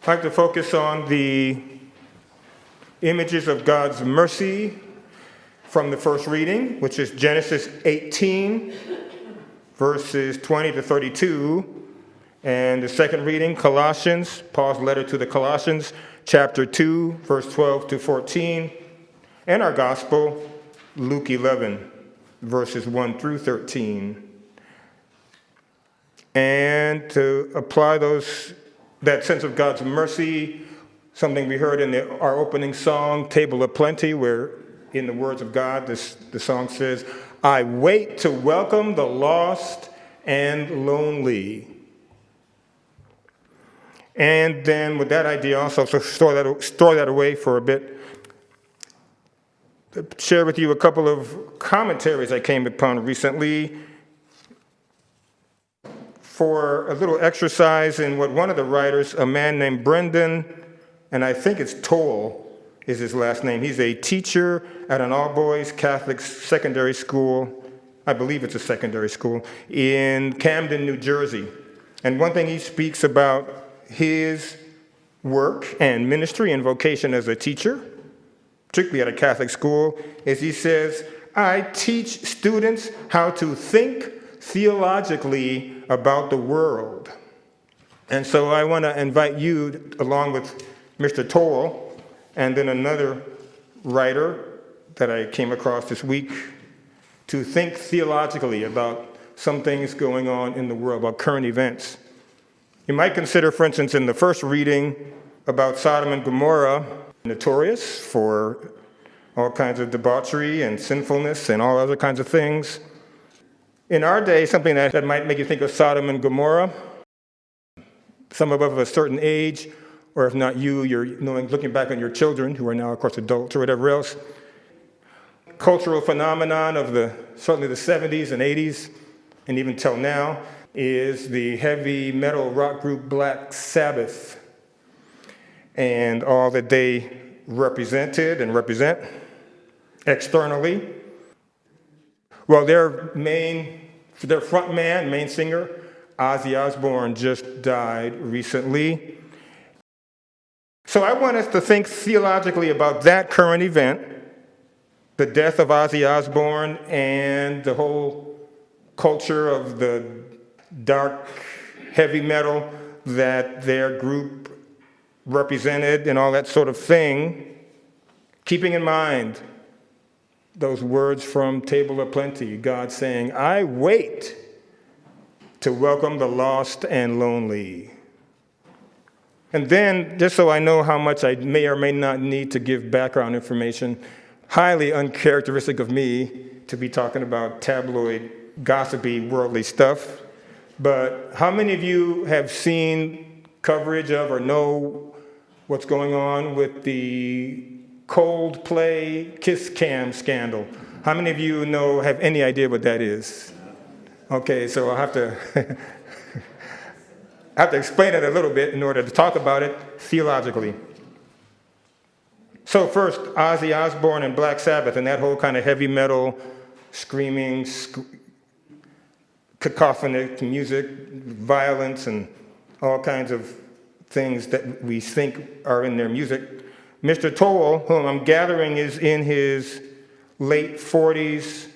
I'd like to focus on the images of God's mercy from the first reading, which is Genesis 18, verses 20 to 32, and the second reading, Colossians, Paul's letter to the Colossians, chapter 2, verse 12 to 14, and our gospel, Luke 11, verses 1 through 13. And to apply that sense of God's mercy, something we heard in our opening song, Table of Plenty, where in the words of God, the song says, I wait to welcome the lost and lonely. And then with that idea also, so store that away for a bit, share with you a couple of commentaries I came upon recently for a little exercise in what one of the writers, a man named Brendan, and I think it's Toll is his last name. He's a teacher at an all-boys Catholic secondary school, I believe it's a secondary school, in Camden, New Jersey. And one thing he speaks about his work and ministry and vocation as a teacher, particularly at a Catholic school, is he says, I teach students how to think theologically about the world. And so I want to invite you, along with Mr. Toll, and then another writer that I came across this week, to think theologically about some things going on in the world, about current events. You might consider, for instance, in the first reading about Sodom and Gomorrah, notorious for all kinds of debauchery and sinfulness and all other kinds of things. In our day, something that might make you think of Sodom and Gomorrah, some of a certain age, or if not you, you're looking back on your children, who are now, of course, adults or whatever else. Cultural phenomenon of certainly the 70s and 80s, and even till now, is the heavy metal rock group Black Sabbath, and all that they represented and represent externally. Well, their front man, main singer, Ozzy Osbourne, just died recently. So I want us to think theologically about that current event, the death of Ozzy Osbourne, and the whole culture of the dark heavy metal that their group represented and all that sort of thing, keeping in mind those words from Table of Plenty, God saying, I wait to welcome the lost and lonely. And then, just so I know how much I may or may not need to give background information, highly uncharacteristic of me to be talking about tabloid, gossipy, worldly stuff, but how many of you have seen coverage of or know what's going on with the Coldplay Kiss Cam scandal? How many of you have any idea what that is? Okay, so I'll have to explain it a little bit in order to talk about it theologically. So first, Ozzy Osbourne and Black Sabbath and that whole kind of heavy metal, screaming, cacophonic music, violence, and all kinds of things that we think are in their music. Mr. Toll, whom I'm gathering is in his late 40s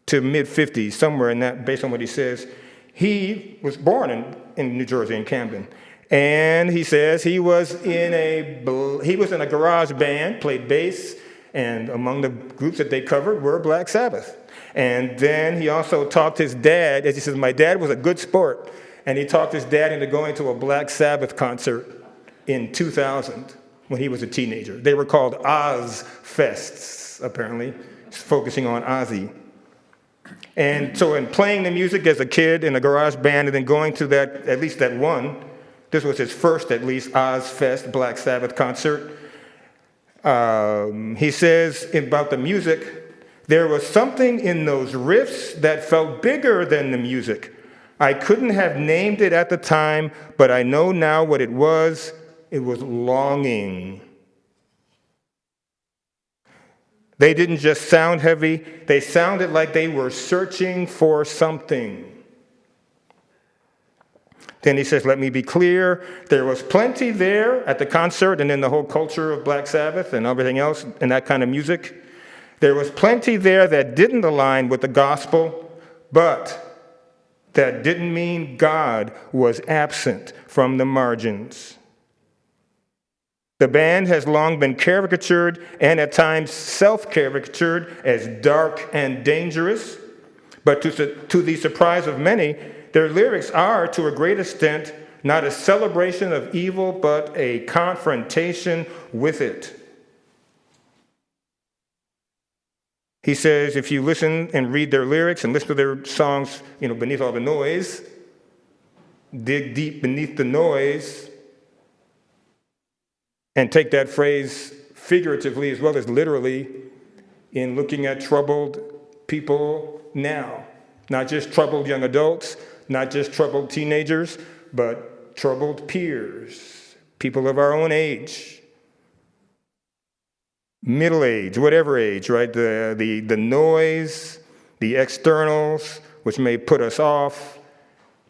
to mid-50s, somewhere in that, based on what he says. He was born in New Jersey, in Camden. And he says he was in a garage band, played bass, and among the groups that they covered were Black Sabbath. And then he also talked his dad, as he says, my dad was a good sport, and he talked his dad into going to a Black Sabbath concert in 2000 when he was a teenager. They were called Oz Fests, apparently, focusing on Ozzy. And so in playing the music as a kid in a garage band and then going to at least that one, this was his first, at least, Oz Fest, Black Sabbath concert. He says about the music, there was something in those riffs that felt bigger than the music. I couldn't have named it at the time, but I know now what it was. It was longing. They didn't just sound heavy, they sounded like they were searching for something. Then he says, let me be clear, there was plenty there at the concert and in the whole culture of Black Sabbath and everything else and that kind of music. There was plenty there that didn't align with the gospel, but that didn't mean God was absent from the margins. The band has long been caricatured and at times self-caricatured as dark and dangerous, but to the surprise of many, their lyrics are, to a great extent, not a celebration of evil, but a confrontation with it. He says, if you listen and read their lyrics and listen to their songs, beneath all the noise, dig deep beneath the noise, and take that phrase figuratively as well as literally in looking at troubled people now. Not just troubled young adults, not just troubled teenagers, but troubled peers, people of our own age, middle age, whatever age, right? The noise, the externals, which may put us off,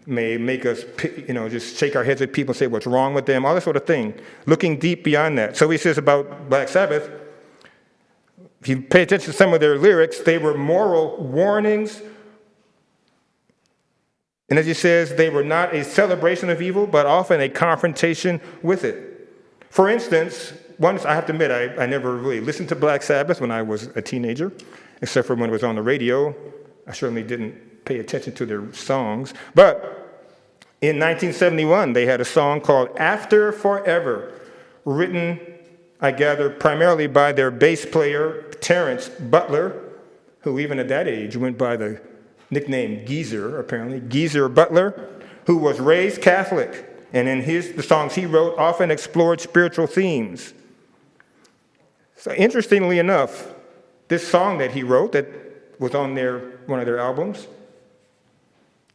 may make us, just shake our heads at people and say what's wrong with them, all that sort of thing, looking deep beyond that. So he says about Black Sabbath, if you pay attention to some of their lyrics, they were moral warnings. And as he says, they were not a celebration of evil, but often a confrontation with it. For instance, I have to admit, I never really listened to Black Sabbath when I was a teenager, except for when it was on the radio. I certainly didn't pay attention to their songs. But in 1971, they had a song called After Forever, written, I gather, primarily by their bass player, Terrence Butler, who even at that age went by the nickname Geezer, apparently, Geezer Butler, who was raised Catholic, and in the songs he wrote often explored spiritual themes. So interestingly enough, this song that he wrote that was on one of their albums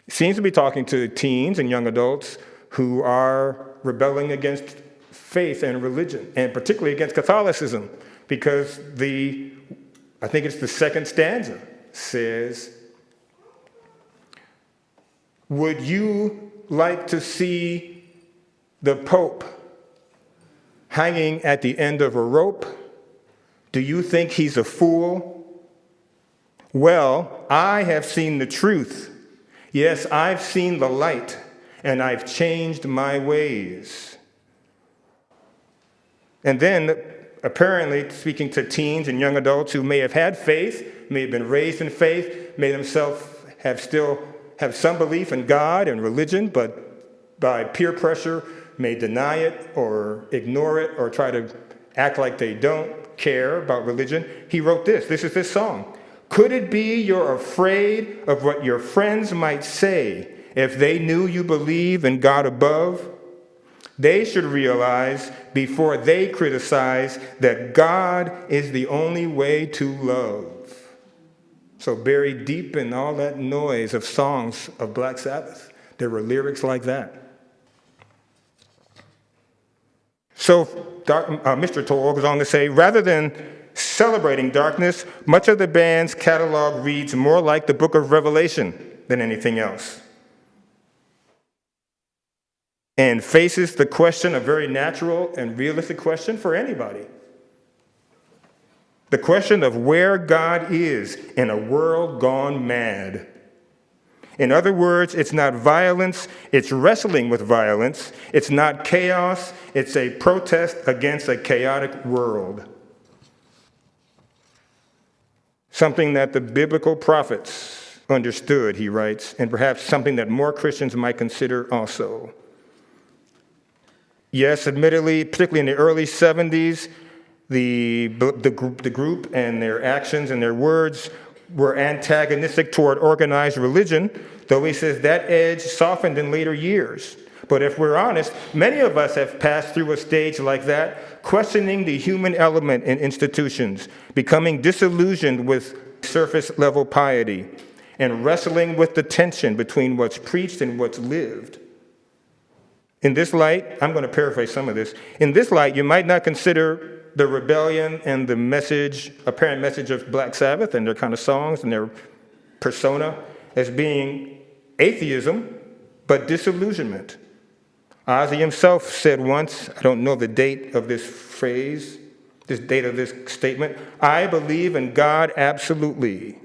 seems to be talking to teens and young adults who are rebelling against faith and religion, and particularly against Catholicism, because I think it's the second stanza says, would you like to see the Pope hanging at the end of a rope? Do you think he's a fool? Well, I have seen the truth. Yes, I've seen the light, and I've changed my ways. And then, apparently, speaking to teens and young adults who may have had faith, may have been raised in faith, may themselves have some belief in God and religion, but by peer pressure may deny it or ignore it or try to act like they don't care about religion. He wrote this. This is his song. Could it be you're afraid of what your friends might say if they knew you believe in God above? They should realize before they criticize that God is the only way to love. So buried deep in all that noise of songs of Black Sabbath, there were lyrics like that. So Mr. Toll goes on to say, rather than celebrating darkness, much of the band's catalog reads more like the book of Revelation than anything else, and faces the question, a very natural and realistic question for anybody. The question of where God is in a world gone mad. In other words, it's not violence, it's wrestling with violence. It's not chaos, it's a protest against a chaotic world. Something that the biblical prophets understood, he writes, and perhaps something that more Christians might consider also. Yes, admittedly, particularly in the early 70s, the group and their actions and their words were antagonistic toward organized religion, though he says that edge softened in later years. But if we're honest, many of us have passed through a stage like that, questioning the human element in institutions, becoming disillusioned with surface-level piety, and wrestling with the tension between what's preached and what's lived. In this light, I'm going to paraphrase some of this. In this light, you might not consider the rebellion and the apparent message of Black Sabbath and their kind of songs and their persona as being atheism, but disillusionment. Ozzy himself said once, I don't know the date of this phrase, this date of this statement, I believe in God absolutely.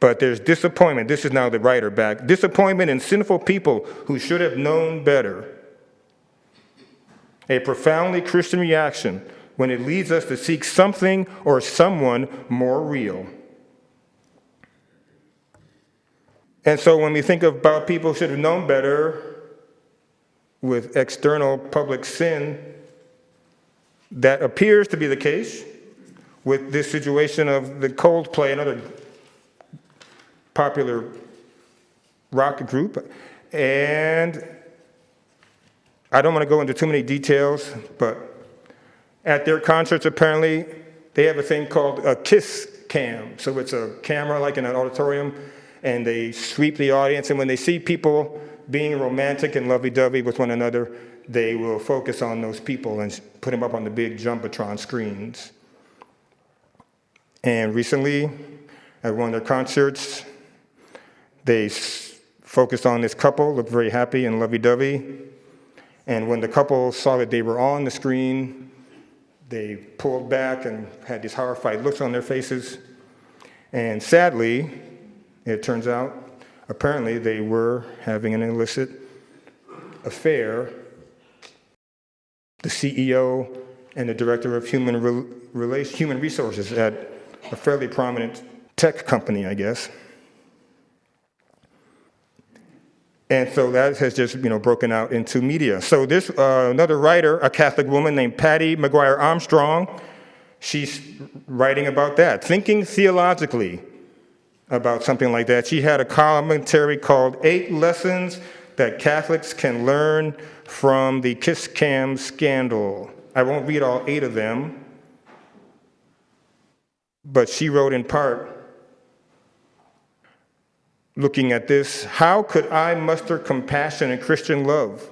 But there's disappointment. This is now the writer back. Disappointment in sinful people who should have known better. A profoundly Christian reaction when it leads us to seek something or someone more real. And so when we think about people who should have known better with external public sin, that appears to be the case with this situation of the Coldplay, another popular rock group. And I don't want to go into too many details, but at their concerts, apparently, they have a thing called a kiss cam. So it's a camera like in an auditorium, and they sweep the audience. And when they see people being romantic and lovey-dovey with one another, they will focus on those people and put them up on the big Jumbotron screens. And recently, at one of their concerts, they focused on this couple, looked very happy and lovey-dovey. And when the couple saw that they were on the screen, they pulled back and had these horrified looks on their faces. And sadly, it turns out, apparently they were having an illicit affair. The CEO and the director of human resources at a fairly prominent tech company, I guess. And so that has just, broken out into media. So this another writer, a Catholic woman named Patty McGuire Armstrong, she's writing about that, thinking theologically about something like that. She had a commentary called 8 Lessons That Catholics Can Learn from the Kiss Cam Scandal. I won't read all 8 of them, but she wrote in part, looking at this, how could I muster compassion and Christian love?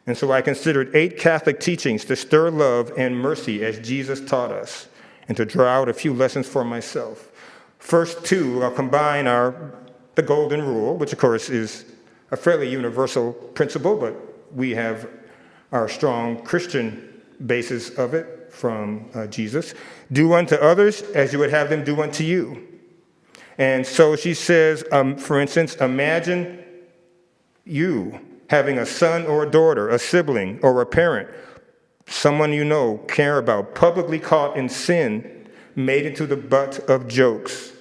And so I considered 8 Catholic teachings to stir love and mercy as Jesus taught us, and to draw out a few lessons for myself. First 2 I'll combine the Golden Rule, which of course is a fairly universal principle, but we have our strong Christian basis of it from Jesus. Do unto others as you would have them do unto you. And so she says, for instance, imagine you having a son or a daughter, a sibling or a parent, someone you know, care about, publicly caught in sin, made into the butt of jokes.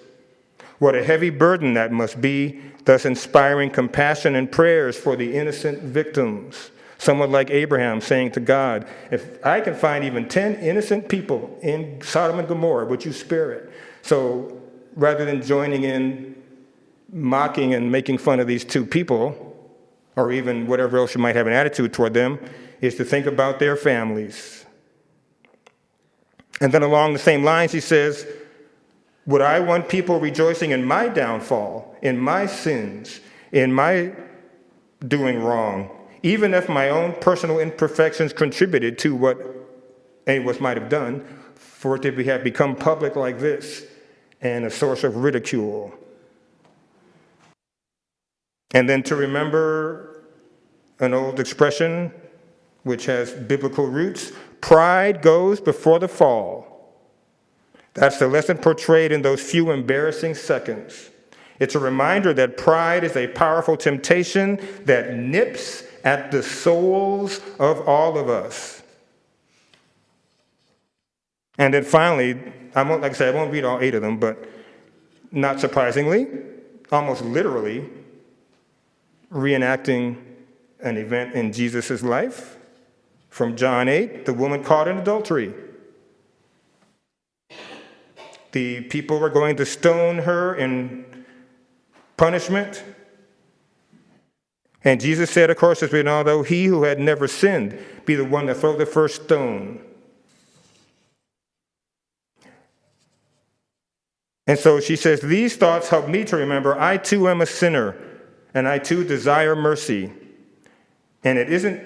What a heavy burden that must be, thus inspiring compassion and prayers for the innocent victims. Someone like Abraham saying to God, if I can find even 10 innocent people in Sodom and Gomorrah, would you spare it? So rather than joining in mocking and making fun of these 2 people, or even whatever else you might have an attitude toward them, is to think about their families. And then along the same lines, he says, would I want people rejoicing in my downfall, in my sins, in my doing wrong, even if my own personal imperfections contributed to what any of us might have done, for it to have become public like this and a source of ridicule? And then to remember an old expression which has biblical roots, pride goes before the fall. That's the lesson portrayed in those few embarrassing seconds. It's a reminder that pride is a powerful temptation that nips at the souls of all of us. And then finally, I won't read all 8 of them, but not surprisingly, almost literally, reenacting an event in Jesus' life from John 8, the woman caught in adultery. The people were going to stone her in punishment. And Jesus said, of course, as we know, though, he who had never sinned be the one to throw the first stone. And so she says, these thoughts help me to remember I too am a sinner, and I too desire mercy. And it isn't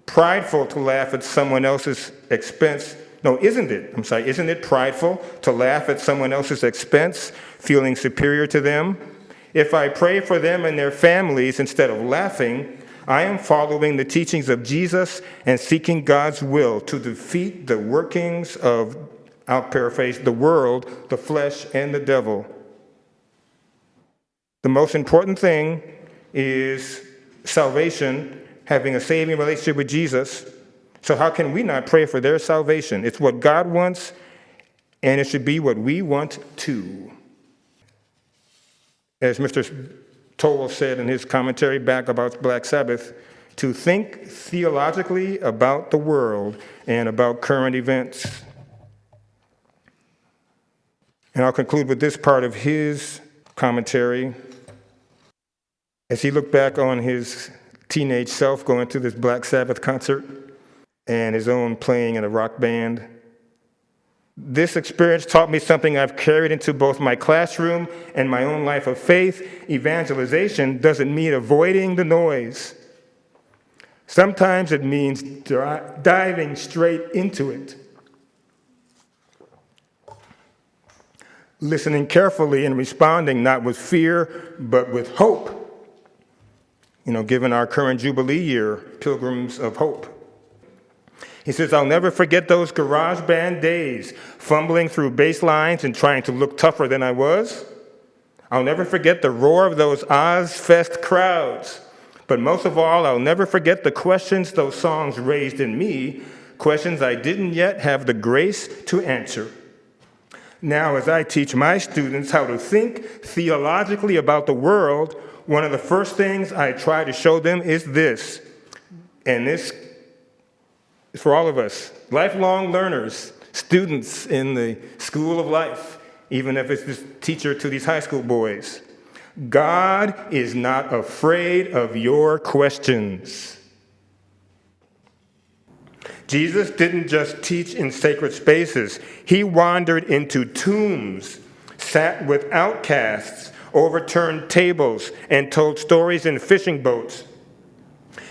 prideful to laugh at someone else's expense. No, isn't it? Isn't it prideful to laugh at someone else's expense, feeling superior to them? If I pray for them and their families instead of laughing, I am following the teachings of Jesus and seeking God's will to defeat the workings of, I'll paraphrase, the world, the flesh, and the devil. The most important thing is salvation, having a saving relationship with Jesus. So how can we not pray for their salvation? It's what God wants, and it should be what we want too. As Mr. Toll said in his commentary back about Black Sabbath, to think theologically about the world and about current events. And I'll conclude with this part of his commentary. As he looked back on his teenage self going to this Black Sabbath concert and his own playing in a rock band, this experience taught me something I've carried into both my classroom and my own life of faith. Evangelization doesn't mean avoiding the noise. Sometimes it means diving straight into it. Listening carefully and responding not with fear, but with hope. Given our current Jubilee year, Pilgrims of Hope. He says, I'll never forget those garage band days, fumbling through bass lines and trying to look tougher than I was. I'll never forget the roar of those Ozfest crowds. But most of all, I'll never forget the questions those songs raised in me, questions I didn't yet have the grace to answer. Now, as I teach my students how to think theologically about the world, one of the first things I try to show them is this, and this is for all of us, lifelong learners, students in the school of life, even if it's this teacher to these high school boys. God is not afraid of your questions. Jesus didn't just teach in sacred spaces. He wandered into tombs, sat with outcasts, overturned tables, and told stories in fishing boats.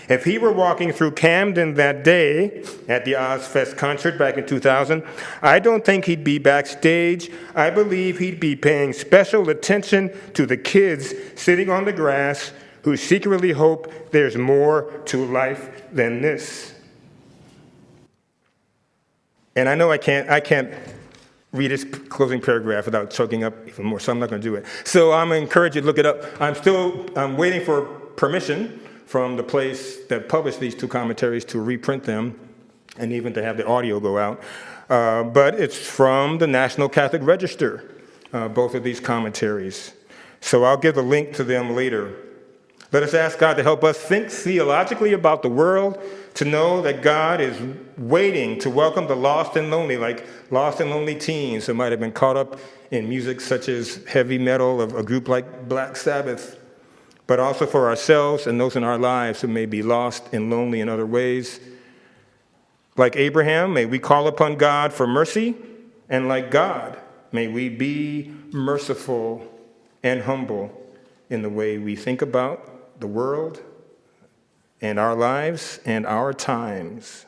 If he were walking through Camden that day at the Ozfest concert back in 2000, I don't think he'd be backstage. I believe he'd be paying special attention to the kids sitting on the grass who secretly hope there's more to life than this. And I know I can't read his closing paragraph without choking up even more, so I'm not going to do it. So I'm going to encourage you to look it up. I'm waiting for permission from the place that published these two commentaries to reprint them and even to have the audio go out. But it's from the National Catholic Register, both of these commentaries. So I'll give a link to them later. Let us ask God to help us think theologically about the world, to know that God is waiting to welcome the lost and lonely, like lost and lonely teens who might have been caught up in music such as heavy metal of a group like Black Sabbath, but also for ourselves and those in our lives who may be lost and lonely in other ways. Like Abraham, may we call upon God for mercy, and like God, may we be merciful and humble in the way we think about the world and our lives and our times.